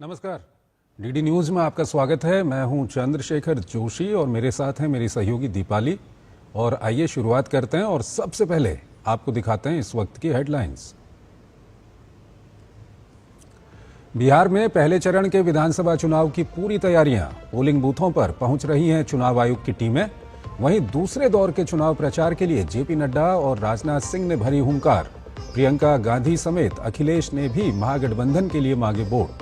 नमस्कार, DD news में आपका स्वागत है। मैं हूं चंद्रशेखर जोशी और मेरे साथ हैं मेरी सहयोगी दीपाली। और आइए शुरुआत करते हैं और सबसे पहले आपको दिखाते हैं इस वक्त की हेडलाइंस। बिहार में पहले चरण के विधानसभा चुनाव की पूरी तैयारियां, पोलिंग बूथों पर पहुंच रही हैं चुनाव आयोग की टीमें। वहीं दूसरे दौर के चुनाव प्रचार के लिए जेपी नड्डा और राजनाथ सिंह ने भरी हुंकार। प्रियंका गांधी समेत अखिलेश ने भी महागठबंधन के लिए मांगे वोट।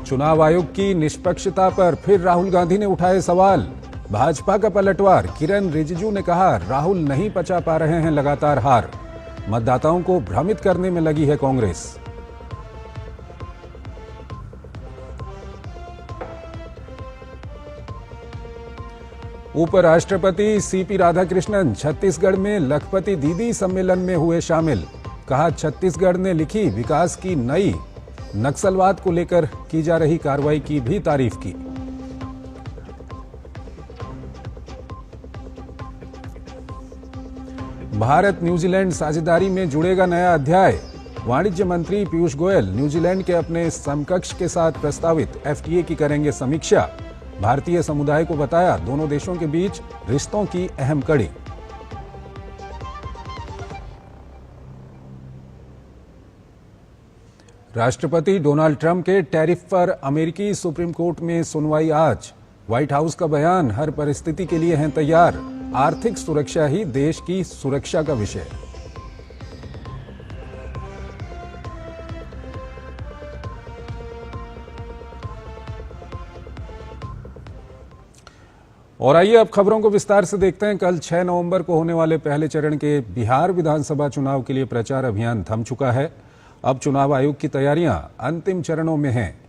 चुनाव आयोग की निष्पक्षता पर फिर राहुल गांधी ने उठाए सवाल। भाजपा का पलटवार, किरण रिजिजू ने कहा राहुल नहीं पचा पा रहे हैं लगातार हार। मतदाताओं को भ्रमित करने में लगी है कांग्रेस। उपराष्ट्रपति सीपी राधाकृष्णन छत्तीसगढ़ में लखपति दीदी सम्मेलन में हुए शामिल। कहा छत्तीसगढ़ ने लिखी विकास की नई, नक्सलवाद को लेकर की जा रही कार्रवाई की भी तारीफ की। भारत न्यूजीलैंड साझेदारी में जुड़ेगा नया अध्याय। वाणिज्य मंत्री पीयूष गोयल न्यूजीलैंड के अपने समकक्ष के साथ प्रस्तावित एफटीए की करेंगे समीक्षा। भारतीय समुदाय को बताया दोनों देशों के बीच रिश्तों की अहम कड़ी। राष्ट्रपति डोनाल्ड ट्रंप के टैरिफ पर अमेरिकी सुप्रीम कोर्ट में सुनवाई आज। व्हाइट हाउस का बयान, हर परिस्थिति के लिए हैं तैयार। आर्थिक सुरक्षा ही देश की सुरक्षा का विषय। और आइए अब खबरों को विस्तार से देखते हैं। कल 6 नवंबर को होने वाले पहले चरण के बिहार विधानसभा चुनाव के लिए प्रचार अभियान थम चुका है। अब चुनाव आयोग की तैयारियां अंतिम चरणों में हैं।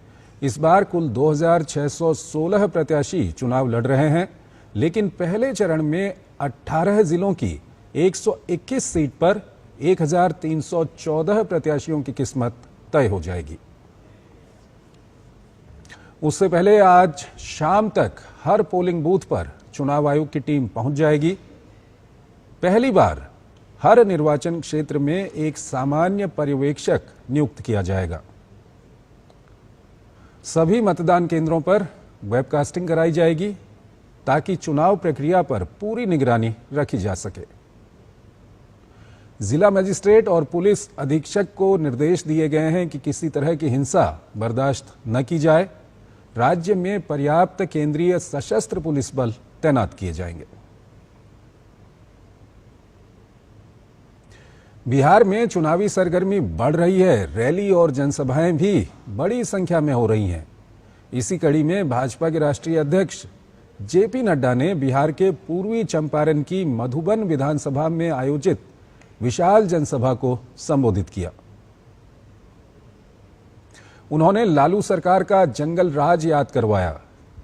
इस बार कुल 2616 प्रत्याशी चुनाव लड़ रहे हैं, लेकिन पहले चरण में 18 जिलों की 121 सीट पर 1314 प्रत्याशियों की किस्मत तय हो जाएगी। उससे पहले आज शाम तक हर पोलिंग बूथ पर चुनाव आयोग की टीम पहुंच जाएगी। पहली बार हर निर्वाचन क्षेत्र में एक सामान्य पर्यवेक्षक नियुक्त किया जाएगा। सभी मतदान केंद्रों पर वेबकास्टिंग कराई जाएगी ताकि चुनाव प्रक्रिया पर पूरी निगरानी रखी जा सके। जिला मजिस्ट्रेट और पुलिस अधीक्षक को निर्देश दिए गए हैं कि किसी तरह की हिंसा बर्दाश्त न की जाए। राज्य में पर्याप्त केंद्रीय सशस्त्र पुलिस बल तैनात किए जाएंगे। बिहार में चुनावी सरगर्मी बढ़ रही है। रैली और जनसभाएं भी बड़ी संख्या में हो रही हैं। इसी कड़ी में भाजपा के राष्ट्रीय अध्यक्ष जेपी नड्डा ने बिहार के पूर्वी चंपारण की मधुबन विधानसभा में आयोजित विशाल जनसभा को संबोधित किया। उन्होंने लालू सरकार का जंगल राज याद करवाया।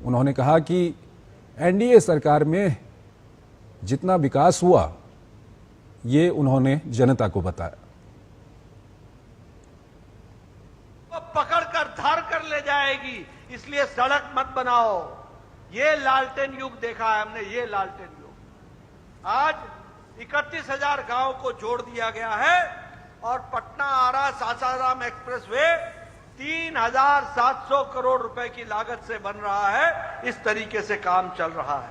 उन्होंने कहा कि एनडीए सरकार में जितना विकास हुआ, ये उन्होंने जनता को बताया। वो पकड़कर धार कर ले जाएगी, इसलिए सड़क मत बनाओ। ये लालटेन युग देखा है हमने, ये लालटेन युग। आज 31,000 गांव को जोड़ दिया गया है और पटना आरा सासाराम एक्सप्रेसवे 3,700 करोड़ रुपए की लागत से बन रहा है। इस तरीके से काम चल रहा है।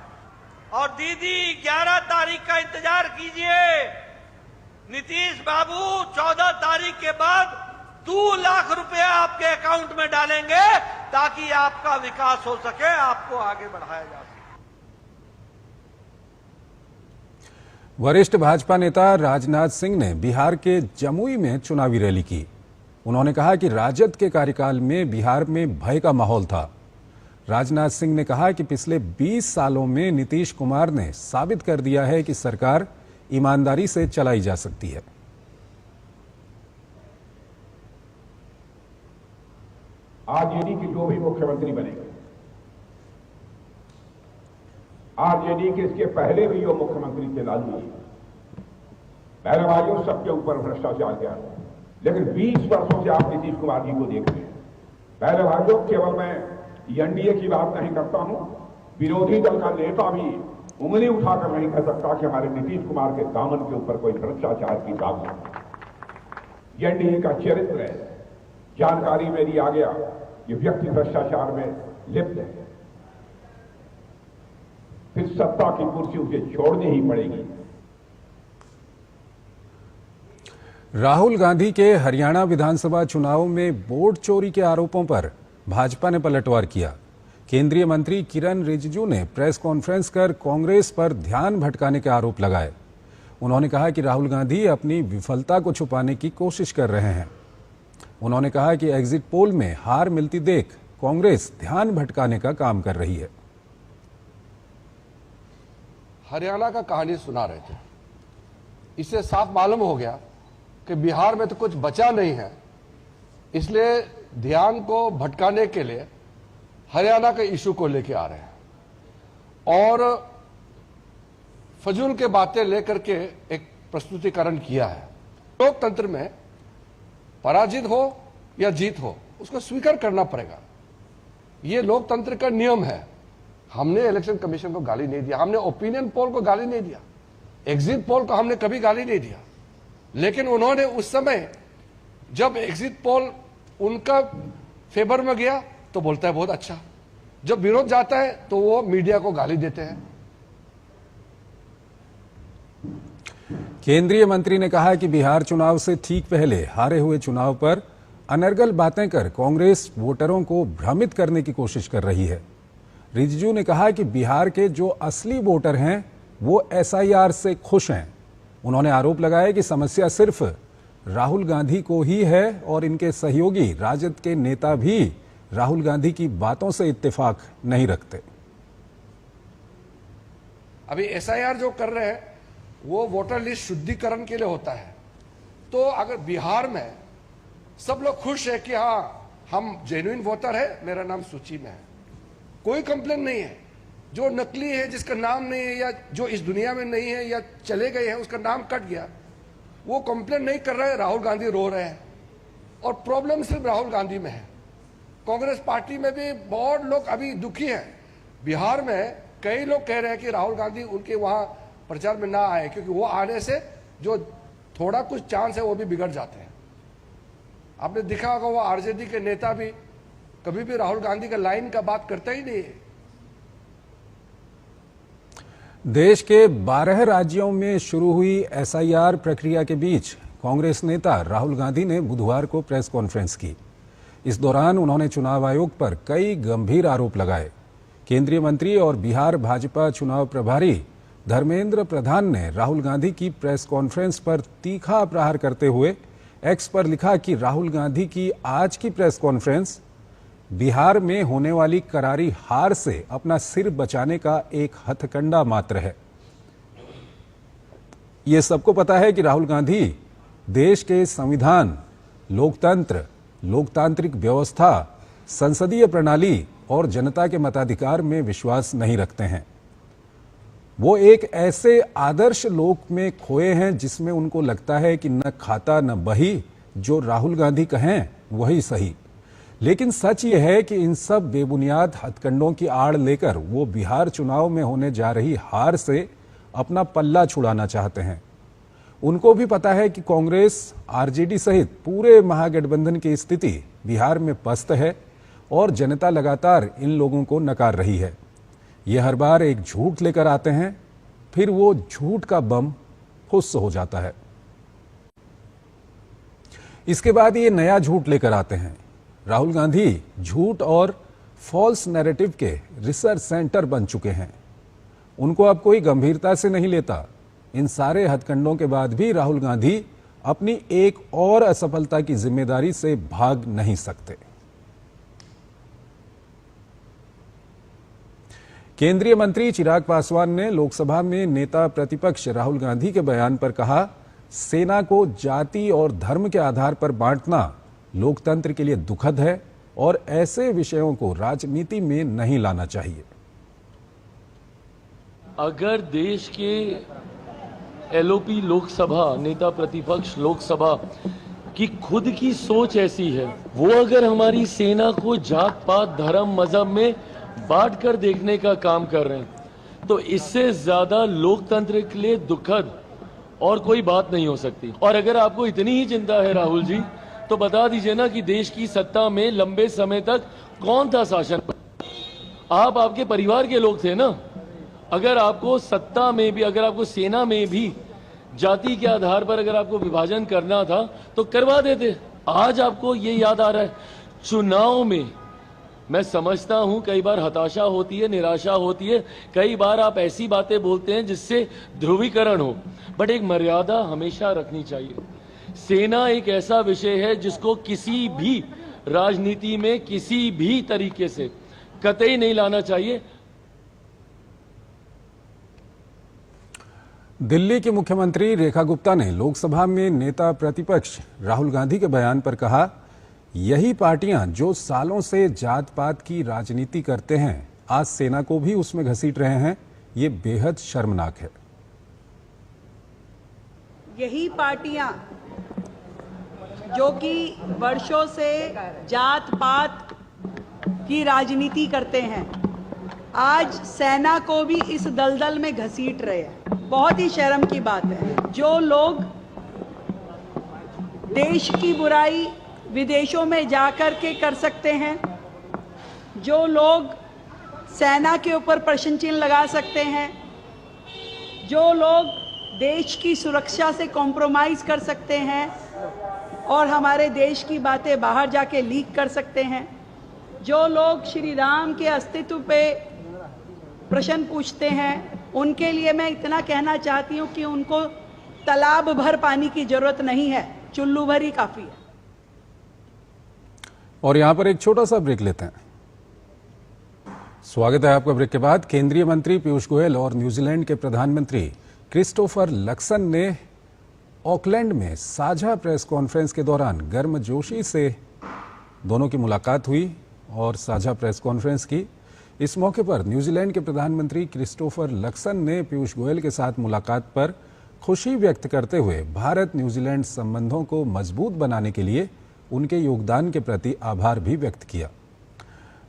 और दीदी 11 तारीख का इंतजार कीजिए। नीतीश बाबू 14 तारीख के बाद 2 लाख रुपया आपके अकाउंट में डालेंगे ताकि आपका विकास हो सके, आपको आगे बढ़ाया जा सके। वरिष्ठ भाजपा नेता राजनाथ सिंह ने बिहार के जमुई में चुनावी रैली की। उन्होंने कहा कि राजद के कार्यकाल में बिहार में भय का माहौल था। राजनाथ सिंह ने कहा कि पिछले 20 सालों में नीतीश कुमार ने साबित कर दिया है कि सरकार ईमानदारी से चलाई जा सकती है। आरजेडी के जो भी मुख्यमंत्री बनेंगे, आरजेडी के इसके पहले भी जो मुख्यमंत्री थे लालू जी, पहले भाइयों सबके ऊपर भ्रष्टाचार किया, लेकिन 20 वर्षों से आप नीतीश कुमार जी को देख रहे हैं। पहले भाइयों केवल मैं एनडीए की बात नहीं करता हूं, विरोधी दल का नेता भी उंगली उठाकर नहीं कह सकता कि हमारे नीतीश कुमार के दामन के ऊपर कोई भ्रष्टाचार की दाग नहीं। ये एनडीए का चरित्र है। जानकारी मेरी आ गया ये व्यक्ति भ्रष्टाचार में लिप्त है, फिर सत्ता की कुर्सी उसे छोड़नी ही पड़ेगी। राहुल गांधी के हरियाणा विधानसभा चुनाव में वोट चोरी के आरोपों पर भाजपा ने पलटवार किया। केंद्रीय मंत्री किरण रिजिजू ने प्रेस कॉन्फ्रेंस कर कांग्रेस पर ध्यान भटकाने के आरोप लगाए। उन्होंने कहा कि राहुल गांधी अपनी विफलता को छुपाने की कोशिश कर रहे हैं। उन्होंने कहा कि एग्जिट पोल में हार मिलती देख कांग्रेस ध्यान भटकाने का काम कर रही है। हरियाणा का कहानी सुना रहे थे, इससे साफ मालूम हो गया कि बिहार में तो कुछ बचा नहीं है, इसलिए ध्यान को भटकाने के लिए हरियाणा के इशू को लेके आ रहे हैं और फजूल के बातें लेकर के एक प्रस्तुतिकरण किया है। लोकतंत्र में पराजित हो या जीत हो उसको स्वीकार करना पड़ेगा, ये लोकतंत्र का नियम है। हमने इलेक्शन कमीशन को गाली नहीं दिया, हमने ओपिनियन पोल को गाली नहीं दिया, एग्जिट पोल को हमने कभी गाली नहीं दिया, लेकिन उन्होंने उस समय जब एग्जिट पोल उनका फेवर में गया तो बोलता है बहुत अच्छा, जब विरोध जाता है तो वो मीडिया को गाली देते हैं। केंद्रीय मंत्री ने कहा कि बिहार चुनाव से ठीक पहले हारे हुए चुनाव पर अनर्गल बातें कर कांग्रेस वोटरों को भ्रमित करने की कोशिश कर रही है। रिजिजू ने कहा कि बिहार के जो असली वोटर हैं वो एसआईआर से खुश हैं। उन्होंने आरोप लगाया कि समस्या सिर्फ राहुल गांधी को ही है और इनके सहयोगी राजद के नेता भी राहुल गांधी की बातों से इत्तेफाक नहीं रखते। अभी एसआईआर जो कर रहे हैं वो वोटर लिस्ट शुद्धिकरण के लिए होता है, तो अगर बिहार में सब लोग खुश है कि हाँ हम जेन्युइन वोटर है, मेरा नाम सूची में है, कोई कंप्लेन नहीं है। जो नकली है, जिसका नाम नहीं है या जो इस दुनिया में नहीं है या चले गए हैं, उसका नाम कट गया, वो कंप्लेन नहीं कर रहे हैं, राहुल गांधी रो रहे हैं और प्रॉब्लम सिर्फ राहुल गांधी में है। कांग्रेस पार्टी में भी बहुत लोग अभी दुखी हैं। बिहार में कई लोग कह रहे हैं कि राहुल गांधी उनके वहां प्रचार में ना आए, क्योंकि वो आने से जो थोड़ा कुछ चांस है वो भी बिगड़ जाते हैं। आपने देखा होगा वो आरजेडी के नेता भी कभी भी राहुल गांधी का लाइन का बात करता ही नहीं है। देश के 12 राज्यों में शुरू हुई एसआईआर प्रक्रिया के बीच कांग्रेस नेता राहुल गांधी ने बुधवार को प्रेस कॉन्फ्रेंस की। इस दौरान उन्होंने चुनाव आयोग पर कई गंभीर आरोप लगाए। केंद्रीय मंत्री और बिहार भाजपा चुनाव प्रभारी धर्मेंद्र प्रधान ने राहुल गांधी की प्रेस कॉन्फ्रेंस पर तीखा प्रहार करते हुए एक्स पर लिखा कि राहुल गांधी की आज की प्रेस कॉन्फ्रेंस बिहार में होने वाली करारी हार से अपना सिर बचाने का एक हथकंडा मात्र है। ये सबको पता है कि राहुल गांधी देश के संविधान, लोकतंत्र, लोकतांत्रिक व्यवस्था, संसदीय प्रणाली और जनता के मताधिकार में विश्वास नहीं रखते हैं। वो एक ऐसे आदर्श लोक में खोए हैं जिसमें उनको लगता है कि न खाता न बही, जो राहुल गांधी कहें वही सही। लेकिन सच ये है कि इन सब बेबुनियाद हथकंडों की आड़ लेकर वो बिहार चुनाव में होने जा रही हार से अपना पल्ला छुड़ाना चाहते हैं। उनको भी पता है कि कांग्रेस, आरजेडी सहित पूरे महागठबंधन की स्थिति बिहार में पस्त है और जनता लगातार इन लोगों को नकार रही है। ये हर बार एक झूठ लेकर आते हैं, फिर वो झूठ का बम फुस हो जाता है। इसके बाद ये नया झूठ लेकर आते हैं। राहुल गांधी झूठ और फॉल्स नैरेटिव के रिसर्च सेंटर बन चुके हैं। उनको अब कोई गंभीरता से नहीं लेता। इन सारे हथकंडों के बाद भी राहुल गांधी अपनी एक और असफलता की जिम्मेदारी से भाग नहीं सकते। केंद्रीय मंत्री चिराग पासवान ने लोकसभा में नेता प्रतिपक्ष राहुल गांधी के बयान पर कहा, सेना को जाति और धर्म के आधार पर बांटना लोकतंत्र के लिए दुखद है और ऐसे विषयों को राजनीति में नहीं लाना चाहिए। अगर देश के एलओपी लोकसभा, नेता प्रतिपक्ष लोकसभा की खुद की सोच ऐसी है, वो अगर हमारी सेना को जात पात, धर्म, मजहब में बांट कर देखने का काम कर रहे हैं, तो इससे ज्यादा लोकतंत्र के लिए दुखद और कोई बात नहीं हो सकती। और अगर आपको इतनी ही चिंता है राहुल जी, तो बता दीजिए ना कि देश की सत्ता में लंबे समय तक कौन था शासन पर? आप, आपके परिवार के लोग थे ना। अगर आपको सत्ता में भी, अगर आपको सेना में भी जाति के आधार पर अगर आपको विभाजन करना था तो करवा देते। आज आपको ये याद आ रहा है। चुनाव में मैं समझता हूं कई बार हताशा होती है, निराशा होती है, कई बार आप ऐसी बातें बोलते हैं जिससे ध्रुवीकरण हो, बट एक मर्यादा हमेशा रखनी चाहिए। सेना एक ऐसा विषय है जिसको किसी भी राजनीति में किसी भी तरीके से कतई नहीं लाना चाहिए। दिल्ली की मुख्यमंत्री रेखा गुप्ता ने लोकसभा में नेता प्रतिपक्ष राहुल गांधी के बयान पर कहा, यही पार्टियां जो सालों से जात पात की राजनीति करते हैं आज सेना को भी उसमें घसीट रहे हैं। ये बेहद शर्मनाक है। यही पार्टियां जो कि वर्षों से जात पात की राजनीति करते हैं आज सेना को भी इस दलदल में घसीट रहे हैं। बहुत ही शर्म की बात है। जो लोग देश की बुराई विदेशों में जाकर के कर सकते हैं, जो लोग सेना के ऊपर प्रश्न चिन्ह लगा सकते हैं, जो लोग देश की सुरक्षा से कॉम्प्रोमाइज कर सकते हैं और हमारे देश की बातें बाहर जाके लीक कर सकते हैं, जो लोग श्री राम के अस्तित्व पे प्रश्न पूछते हैं, उनके लिए मैं इतना कहना चाहती हूं कि उनको तालाब भर पानी की जरूरत नहीं है, चुल्लू भर ही काफी है। और यहां पर एक छोटा सा ब्रेक लेते हैं। स्वागत है आपका ब्रेक के बाद। केंद्रीय मंत्री पीयूष गोयल और न्यूजीलैंड के प्रधानमंत्री क्रिस्टोफर लक्सन ने ऑकलैंड में साझा प्रेस कॉन्फ्रेंस के दौरान गर्मजोशी से दोनों की मुलाकात हुई और साझा प्रेस कॉन्फ्रेंस की। इस मौके पर न्यूजीलैंड के प्रधानमंत्री क्रिस्टोफर लक्सन ने पीयूष गोयल के साथ मुलाकात पर खुशी व्यक्त करते हुए भारत न्यूजीलैंड संबंधों को मजबूत बनाने के लिए उनके योगदान के प्रति आभार भी व्यक्त किया।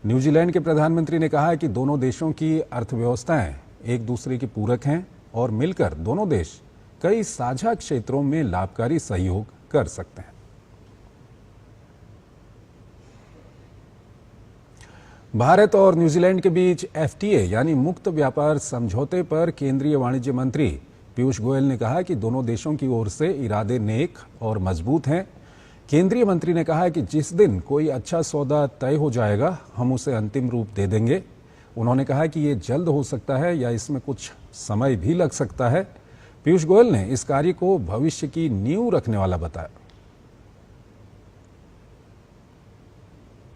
न्यूजीलैंड के प्रधानमंत्री ने कहा कि दोनों देशों की अर्थव्यवस्थाएं एक दूसरे की पूरक हैं और मिलकर दोनों देश कई साझा क्षेत्रों में लाभकारी सहयोग कर सकते हैं। भारत और न्यूजीलैंड के बीच एफटीए यानी मुक्त व्यापार समझौते पर केंद्रीय वाणिज्य मंत्री पीयूष गोयल ने कहा कि दोनों देशों की ओर से इरादे नेक और मजबूत हैं। केंद्रीय मंत्री ने कहा कि जिस दिन कोई अच्छा सौदा तय हो जाएगा हम उसे अंतिम रूप दे देंगे। उन्होंने कहा कि ये जल्द हो सकता है या इसमें कुछ समय भी लग सकता है। पीयूष गोयल ने इस कार्य को भविष्य की नींव रखने वाला बताया।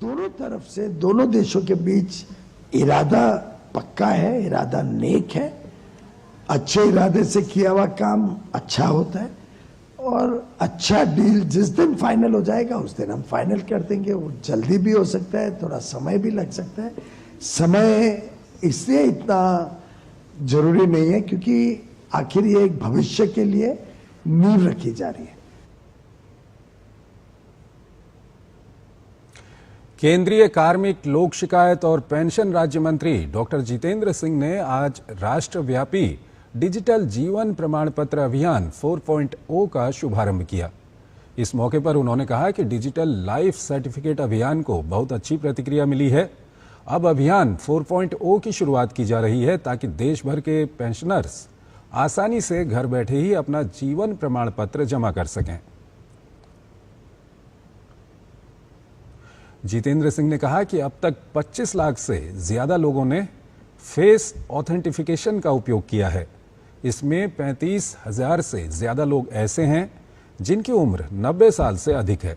दोनों तरफ से दोनों देशों के बीच इरादा पक्का है, इरादा नेक है। अच्छे इरादे से किया हुआ काम अच्छा होता है और अच्छा डील जिस दिन फाइनल हो जाएगा उस दिन हम फाइनल कर देंगे। वो जल्दी भी हो सकता है, थोड़ा समय भी लग सकता है। समय इसलिए इतना जरूरी नहीं है क्योंकि आखिर ये एक भविष्य के लिए नींव रखी जा रही है। केंद्रीय कार्मिक, लोक शिकायत और पेंशन राज्य मंत्री डॉक्टर जितेंद्र सिंह ने आज राष्ट्रव्यापी डिजिटल जीवन प्रमाण पत्र अभियान 4.0 का शुभारंभ किया। इस मौके पर उन्होंने कहा कि डिजिटल लाइफ सर्टिफिकेट अभियान को बहुत अच्छी प्रतिक्रिया मिली है। अब अभियान 4.0 की शुरुआत की जा रही है ताकि देश भर के पेंशनर्स आसानी से घर बैठे ही अपना जीवन प्रमाण पत्र जमा कर सकें। जितेंद्र सिंह ने कहा कि अब तक 25 लाख से ज्यादा लोगों ने फेस ऑथेंटिफिकेशन का उपयोग किया है। इसमें 35,000 से ज्यादा लोग ऐसे हैं जिनकी उम्र 90 साल से अधिक है।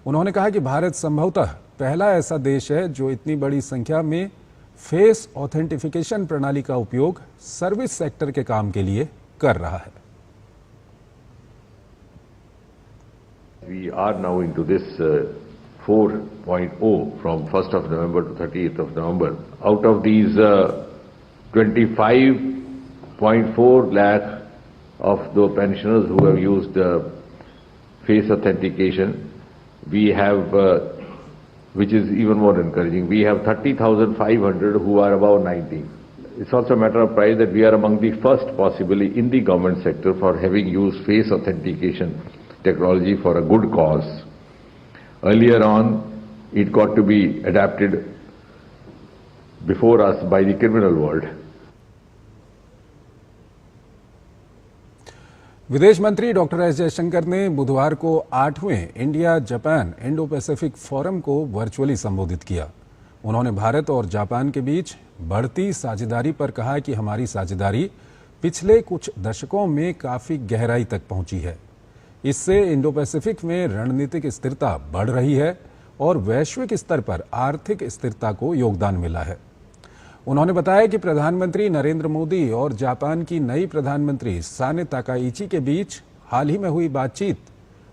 उन्होंने कहा कि भारत संभवतः पहला ऐसा देश है जो इतनी बड़ी संख्या में फेस ऑथेंटिफिकेशन प्रणाली का उपयोग सर्विस सेक्टर के काम के लिए कर रहा है। We are now into this 4.0 from 1st of November to 30th of November. Out of these 25.4 lakh of the pensioners who have used face authentication, we have which is even more encouraging. We have 30,500 who are above 90. It's also a matter of pride that we are among the first, possibly, in the government sector for having used face authentication technology for a good cause. Earlier on, it got to be adapted before us by the criminal world. विदेश मंत्री doctor S Jaishankar ने बुधवार को 8वें India Japan Indo Pacific forum को virtually संबोधित किया। उन्होंने भारत और जापान के बीच बढ़ती साझेदारी पर कहा कि हमारी साझेदारी पिछले कुछ दशकों में काफी गहराई तक पहुंची है। इससे इंडो पैसिफिक में रणनीतिक स्थिरता बढ़ रही है और वैश्विक स्तर पर आर्थिक स्थिरता को योगदान मिला है। उन्होंने बताया कि प्रधानमंत्री नरेंद्र मोदी और जापान की नई प्रधानमंत्री साने ताकाइची के बीच हाल ही में हुई बातचीत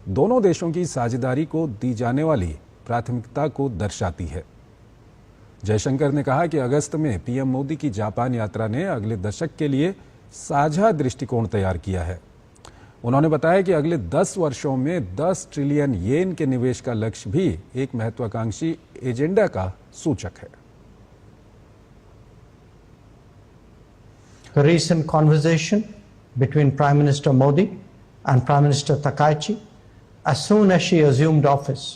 दोनों देशों की साझेदारी को दी जाने वाली प्राथमिकता को दर्शाती है। जयशंकर ने कहा कि अगस्त में पीएम मोदी की जापान यात्रा ने अगले दशक के लिए साझा दृष्टिकोण तैयार किया है। उन्होंने बताया कि अगले 10 वर्षों में 10 ट्रिलियन येन के निवेश का लक्ष्य भी एक महत्वाकांक्षी एजेंडा का सूचक है। The recent conversation between Prime Minister Modi and Prime Minister Takaichi, as soon as she assumed office,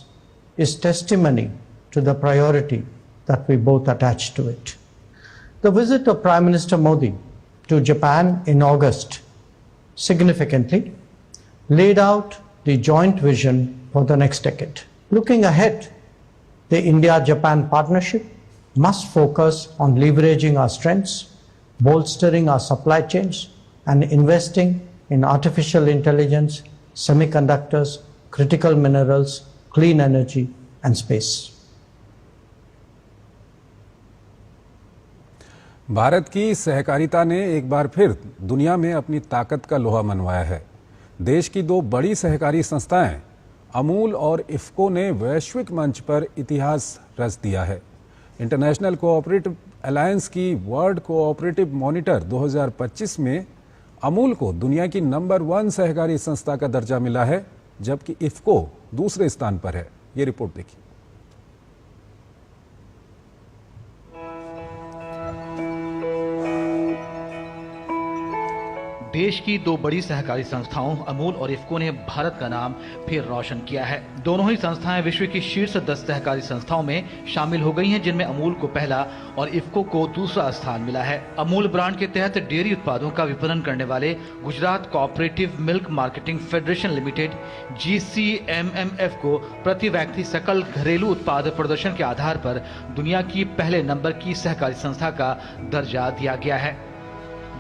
is testimony to the priority that we both attach to it. The visit of Prime Minister Modi to Japan in August significantly laid out the joint vision for the next decade. Looking ahead, the India-Japan partnership must focus on leveraging our strengths, bolstering our supply chains, and investing in artificial intelligence, semiconductors, critical minerals, clean energy, and space. Bharat की सहकारिता ने एक बार फिर दुनिया में अपनी ताकत का लोहा मनवाया है। देश की दो बड़ी सहकारी संस्थाएं अमूल और इफ्को ने वैश्विक मंच पर इतिहास रच दिया है। इंटरनेशनल कोऑपरेटिव अलायंस की वर्ल्ड कोऑपरेटिव मॉनिटर 2025 में अमूल को दुनिया की नंबर 1 सहकारी संस्था का दर्जा मिला है, जबकि इफ्को दूसरे स्थान पर है। ये रिपोर्ट देखिए। देश की दो बड़ी सहकारी संस्थाओं अमूल और इफ्को ने भारत का नाम फिर रोशन किया है। दोनों ही संस्थाएं विश्व की शीर्ष 10 सहकारी संस्थाओं में शामिल हो गई हैं, जिनमें अमूल को पहला और इफ्को को दूसरा स्थान मिला है। अमूल ब्रांड के तहत डेयरी उत्पादों का विपणन करने वाले Gujarat cooperative milk marketing federation limited GCMMF को प्रति व्यक्ति सकल घरेलू उत्पाद प्रदर्शन के आधार पर दुनिया की पहले नंबर की सहकारी संस्था का दर्जा दिया गया है।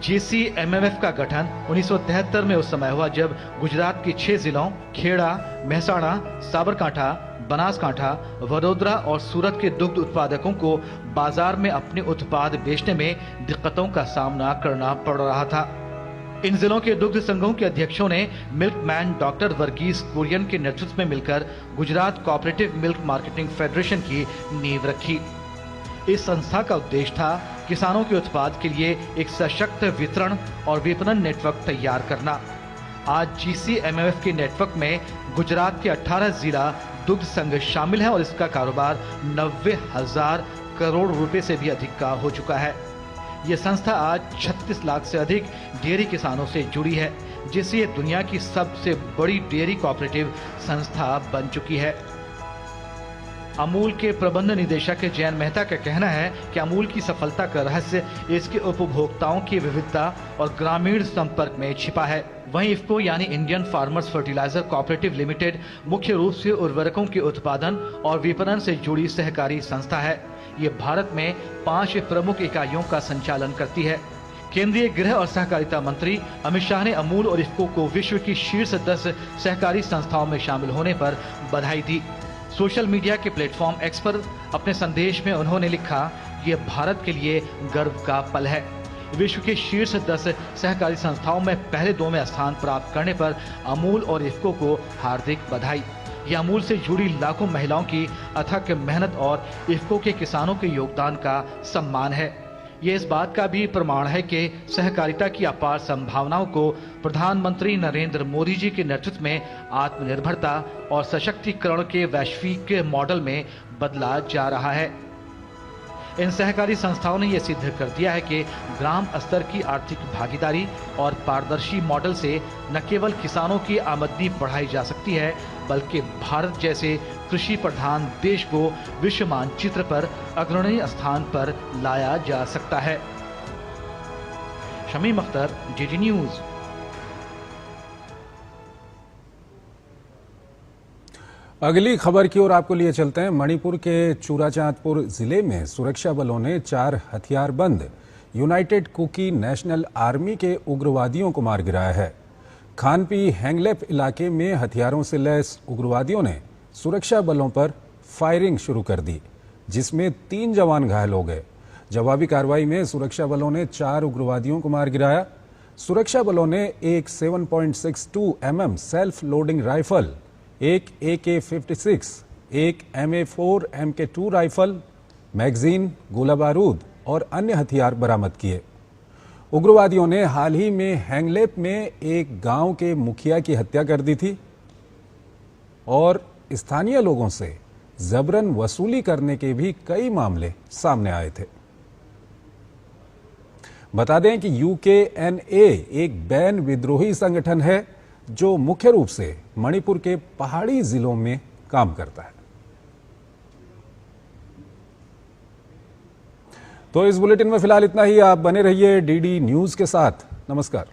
GCMMF का गठन 1973 में उस समय हुआ जब गुजरात के 6 जिलों खेड़ा, मेहसाणा, साबरकांठा, बनासकांठा, वडोदरा और सूरत के दुग्ध उत्पादकों को बाजार में अपने उत्पाद बेचने में दिक्कतों का सामना करना पड़ रहा था। इन जिलों के दुग्ध संघों के अध्यक्षों ने मिल्कमैन डॉक्टर वर्गीस कुरियन के नेतृत्व में मिलकर Gujarat cooperative milk marketing federation की नींव रखी। इस संस्था का उद्देश्य था किसानों के उत्पाद के लिए एक सशक्त वितरण और विपणन नेटवर्क तैयार करना। आज GCMMF के नेटवर्क में गुजरात के 18 जिला दुग्ध संघ शामिल है और इसका कारोबार 90,000 करोड़ रुपए से भी अधिक का हो चुका है। ये संस्था आज 36 लाख से अधिक डेयरी किसानों से जुड़ी है, जिससे ये दुनिया की सबसे बड़ी डेयरी कोऑपरेटिव संस्था बन चुकी है। अमूल के प्रबंध निदेशक जयंत मेहता का कहना है कि अमूल की सफलता का रहस्य इसके उपभोक्ताओं की विविधता और ग्रामीण संपर्क में छिपा है। वहीं इफ्को यानी Indian farmers fertiliser cooperative limited मुख्य रूप से उर्वरकों के उत्पादन और विपणन से जुड़ी सहकारी संस्था है। ये भारत में 5 प्रमुख इकाइयों का संचालन करती है। केंद्रीय गृह और सहकारिता मंत्री अमित शाह ने अमूल और इफ्को को विश्व की शीर्ष 10 सहकारी संस्थाओं में शामिल होने पर बधाई दी। सोशल मीडिया के प्लेटफॉर्म एक्स पर अपने संदेश में उन्होंने लिखा, ये भारत के लिए गर्व का पल है। विश्व के शीर्ष 10 सहकारी संस्थाओं में पहले 2 में स्थान प्राप्त करने पर अमूल और इफ्को को हार्दिक बधाई। ये अमूल से जुड़ी लाखों महिलाओं की अथक मेहनत और इफ्को के किसानों के योगदान का सम्मान है। ये इस बात का भी प्रमाण है कि सहकारिता की अपार संभावनाओं को प्रधानमंत्री नरेंद्र मोदी जी के नेतृत्व में आत्मनिर्भरता और सशक्तिकरण के वैश्विक मॉडल में बदला जा रहा है। इन सहकारी संस्थाओं ने यह सिद्ध कर दिया है कि ग्राम स्तर की आर्थिक भागीदारी और पारदर्शी मॉडल से न केवल किसानों की आमदनी बढ़ाई जा सकती है, बल्कि भारत जैसे कृषि प्रधान देश को विश्व मानचित्र पर अग्रणी स्थान पर लाया जा सकता है। शमीम अख्तर, जीजी न्यूज। अगली खबर की ओर आपको लिए चलते हैं। मणिपुर के चूराचांदपुर जिले में सुरक्षा बलों ने 4 हथियारबंद यूनाइटेड कुकी नेशनल आर्मी के उग्रवादियों को मार गिराया है। खानपी हैंगलेप इलाके में हथियारों से लैस उग्रवादियों ने सुरक्षा बलों पर फायरिंग शुरू कर दी, जिसमें 3 जवान घायल हो गए। जवाबी कार्रवाई में सुरक्षा बलों ने 4 उग्रवादियों को मार गिराया। सुरक्षा बलों ने एक 7.62 mm सेल्फ लोडिंग राइफल, एक AK-56, एक MA4 MK2 राइफल, मैगजीन, गोला बारूद और अन्य हथियार बरामद किए। उग्रवादियों ने हाल ही में हैंगलेप में एक गांव के मुखिया की हत्या कर दी थी और स्थानीय लोगों से जबरन वसूली करने के भी कई मामले सामने आए थे। बता दें कि UKNA एक बैन विद्रोही संगठन है जो मुख्य रूप से मणिपुर के पहाड़ी जिलों में काम करता है। तो इस बुलेटिन में फिलहाल इतना ही। आप बने रहिए DD न्यूज के साथ। नमस्कार।